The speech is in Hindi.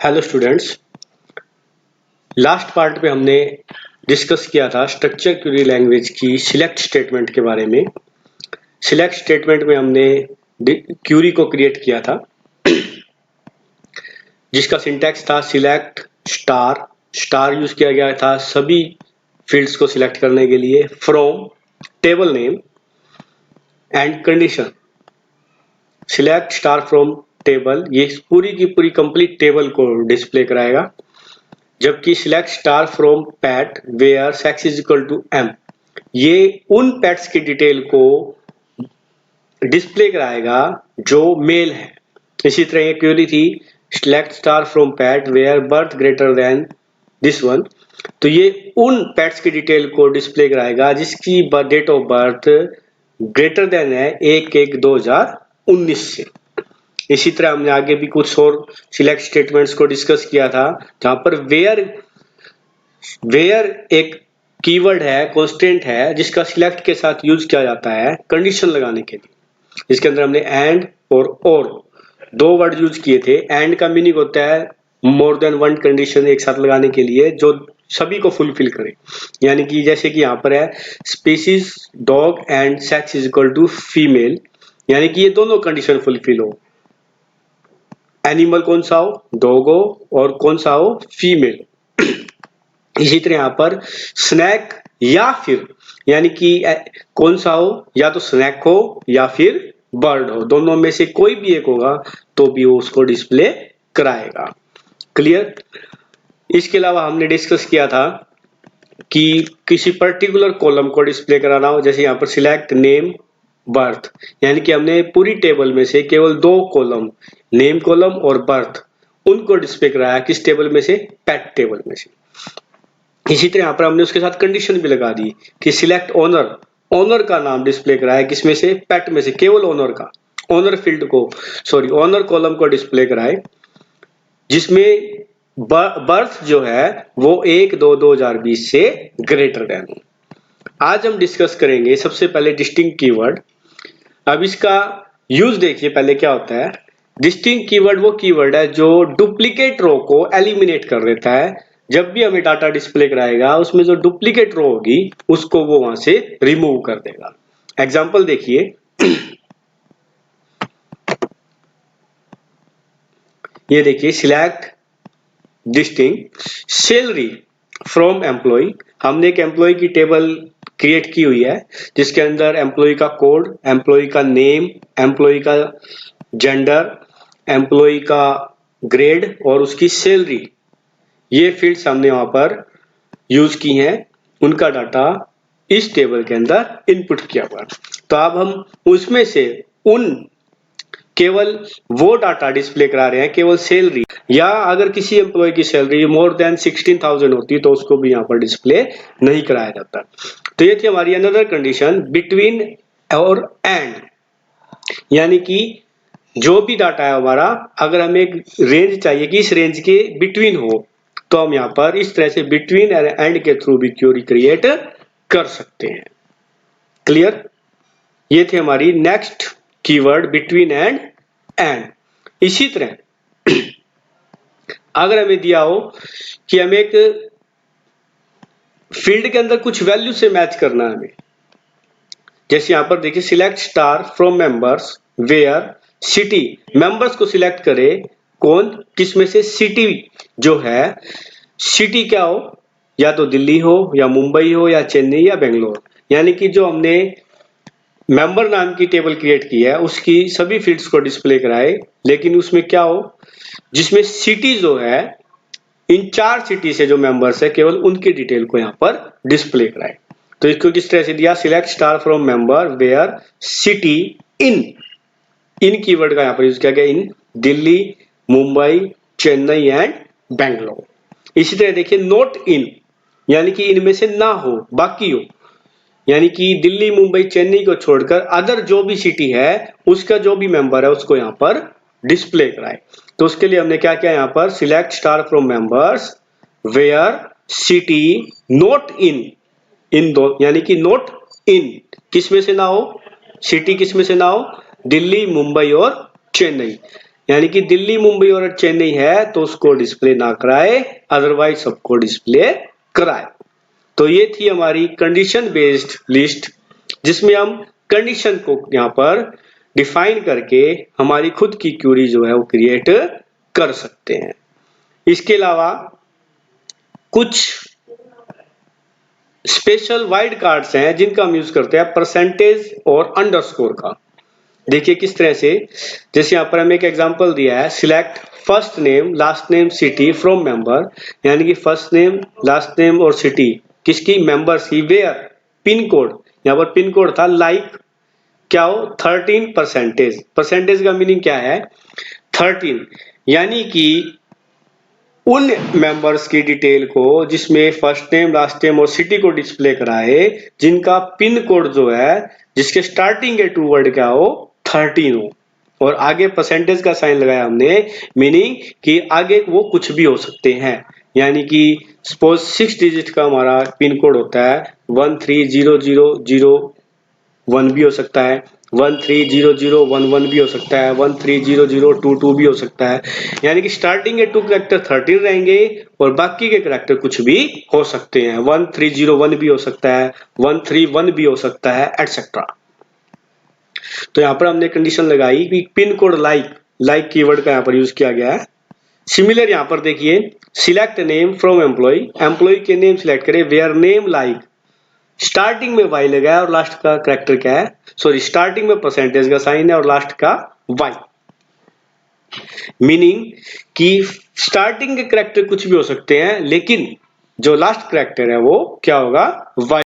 Hello students. लास्ट पार्ट में हमने डिस्कस किया था स्ट्रक्चर क्वेरी लैंग्वेज की सिलेक्ट स्टेटमेंट के बारे में। सिलेक्ट स्टेटमेंट में हमने क्वेरी को क्रिएट किया था जिसका सिंटैक्स था सिलेक्ट स्टार। स्टार यूज किया गया था सभी फील्ड्स को सिलेक्ट करने के लिए, from, table name and condition. Select star from table, ये पूरी की पूरी कंप्लीट टेबल को डिस्प्ले कराएगा, जबकि select star from pet where sex is equal to M, ये उन पेट्स की डिटेल को डिस्प्ले कराएगा जो मेल है। इसी तरह ये क्वेरी थी select star from pet where birth greater than this one, तो ये उन पेट्स की डिटेल को डिस्प्ले कराएगा जिसकी date of birth greater than है 1/1/2019 से। इसी तरह हमने आगे भी कुछ और सिलेक्ट स्टेटमेंट्स को डिस्कस किया था, जहां पर वेयर एक कीवर्ड है, कांस्टेंट है, जिसका सिलेक्ट के साथ यूज किया जाता है कंडीशन लगाने के लिए। इसके अंदर हमने एंड और दो वर्ड यूज किए थे। एंड का मीनिंग होता है मोर देन वन कंडीशन एक साथ लगाने के लिए जो सभी को फुलफिल करे, यानी कि जैसे कि यहाँ पर है species dog and sex is equal to female, यानी कि ये दोनों कंडीशन फुलफिल हो। एनिमल कौन सा हो, डॉग हो, और कौन सा हो, फीमेल। इसी तरह यहाँ पर स्नैक या फिर, यानी कि कौन सा हो, या तो स्नैक हो या फिर बर्ड हो, दोनों में से कोई भी एक होगा तो भी वो उसको डिस्प्ले कराएगा। क्लियर। इसके अलावा हमने डिस्कस किया था कि किसी पर्टिकुलर कॉलम को डिस्प्ले कराना हो, जैसे यहाँ पर सिलेक्ट नेम बर्थ, यानी कि हमने पूरी टेबल में से केवल दो कॉलम, नेम कॉलम और बर्थ, उनको डिस्प्ले कराया। किस टेबल में से, पेट टेबल में से। इसी तरह यहाँ पर हमने उसके साथ कंडीशन भी लगा दी कि सिलेक्ट ओनर, ओनर का नाम डिस्प्ले कराया, किसमें से, पेट में से, केवल ओनर का, ओनर फील्ड को, सॉरी ओनर कॉलम को डिस्प्ले कराए, जिसमें बर्थ जो है वो 1/2/2020 से ग्रेटर देन हो। आज हम डिस्कस करेंगे सबसे पहले डिस्टिंक्ट कीवर्ड। अब इसका यूज देखिए पहले क्या होता है। डिस्टिंक्ट कीवर्ड वो कीवर्ड है जो डुप्लीकेट रो को एलिमिनेट कर देता है। जब भी हमें डाटा डिस्प्ले कराएगा उसमें जो डुप्लीकेट रो होगी उसको वो वहां से रिमूव कर देगा। एग्जांपल देखिए ये देखिए select distinct salary from employ. हमने एक एम्प्लॉय की टेबल क्रिएट की हुई है जिसके अंदर एम्प्लॉय का कोड, एम्प्लॉय का नेम, एम्प्लॉय का जेंडर, एम्प्लॉय का ग्रेड और उसकी सैलरी, ये फील्ड्स हमने वहां पर यूज की हैं। उनका डाटा इस टेबल के अंदर इनपुट किया हुआ। तो अब हम उसमें से केवल वो डाटा डिस्प्ले करा रहे हैं, केवल सैलरी, या अगर किसी एम्प्लॉय की सैलरी मोर देन 16,000 होती तो उसको भी यहाँ पर डिस्प्ले नहीं कराया जाता। तो ये थी हमारी अनदर कंडीशन बिटवीन और एंड, यानी कि जो भी डाटा है हमारा, अगर हमें एक रेंज चाहिए कि इस रेंज के बिटवीन हो, तो हम यहाँ पर इस तरह से बिटवीन एंड के थ्रू भी क्वेरी क्रिएट कर सकते हैं। क्लियर। ये थे हमारी नेक्स्ट कीवर्ड बिटवीन एंड। इसी तरह अगर हमें दिया हो कि हमें एक फील्ड के अंदर कुछ वैल्यू से मैच करना है हमें, जैसे यहां पर देखिए select star from members where city, members को सिलेक्ट करे, कौन, किसमें से, सिटी जो है, सिटी क्या हो, या तो दिल्ली हो या मुंबई हो या चेन्नई या बेंगलोर, यानी कि जो हमने मेंबर नाम की टेबल क्रिएट की है उसकी सभी फील्ड्स को डिस्प्ले कराए, लेकिन उसमें क्या हो, जिसमें सिटी जो है, इन 4 सिटी से जो मेंबर्स है केवल उनकी डिटेल को यहाँ पर डिस्प्ले कराए। तो इसको किस तरह से दिया, select star from member where city in keyword का यहाँ पर यूज किया गया, इन दिल्ली, मुंबई, चेन्नई एंड बेंगलोर। इसी तरह देखिए नॉट इन, यानी कि इनमें से ना हो, बाकी हो, यानी कि दिल्ली, मुंबई, चेन्नई को छोड़कर अदर जो भी सिटी है उसका जो भी मेंबर है उसको यहाँ पर डिस्प्ले कराए। तो उसके लिए हमने क्या किया, यहाँ पर select star from members where city not in दो, यानी कि नॉट इन किसमें से ना हो, सिटी किसमें से ना हो, दिल्ली, मुंबई और चेन्नई। यानी कि दिल्ली, मुंबई और चेन्नई है तो उसको डिस्प्ले ना कराए, अदरवाइज सबको डिस्प्ले कराए। तो ये थी हमारी कंडीशन बेस्ड लिस्ट, जिसमें हम कंडीशन को यहां पर डिफाइन करके हमारी खुद की क्यूरी जो है वो क्रिएट कर सकते हैं। इसके अलावा कुछ स्पेशल वाइल्ड कार्ड्स हैं जिनका हम यूज करते हैं परसेंटेज और अंडरस्कोर का। देखिए किस तरह से, जैसे यहाँ पर हमें एक एग्जांपल दिया है, select first name last name city from member, यानी कि फर्स्ट नेम लास्ट नेम और सिटी किसकी, मेंबर्स की। वेयर, पिन कोड, यहाँ पर पिन कोड था लाइक क्या हो 13 परसेंटेज। परसेंटेज का मीनिंग क्या है 13, यानी कि उन मेंबर्स की डिटेल को जिसमें फर्स्ट नेम लास्ट नेम और सिटी को डिस्प्ले कराए, जिनका पिन कोड जो है जिसके स्टार्टिंग के 2 वर्ड क्या हो 13 हो, और आगे परसेंटेज का साइन लगाया हमने, मीनिंग कि आगे वो कुछ भी हो सकते हैं। यानी कि सपोज 6 डिजिट का हमारा पिन कोड होता है 130001 भी हो सकता है, 130011 भी हो सकता है, 130022 भी हो सकता है। यानी कि स्टार्टिंग के 2 कैरेक्टर 13 रहेंगे और बाकी के कैरेक्टर कुछ भी हो सकते हैं, 1301 भी हो सकता है, 131 भी हो सकता है, एटसेट्रा। तो यहाँ पर हमने कंडीशन लगाई कि पिन कोड लाइक कीवर्ड का यहाँ पर यूज किया गया है। सिमिलर यहाँ पर देखिए, सिलेक्ट नेम फ्रॉम एम्प्लॉय के नेम सिलेक्ट करें, वेयर नेम लाइक, स्टार्टिंग में वाई लगाया और लास्ट का कैरेक्टर क्या है, सॉरी स्टार्टिंग में परसेंटेज का साइन है और लास्ट का वाई, मीनिंग कि स्टार्टिंग के कैरेक्टर कुछ भी हो सकते हैं लेकिन जो लास्ट कैरेक्टर है वो क्या होगा, वाई।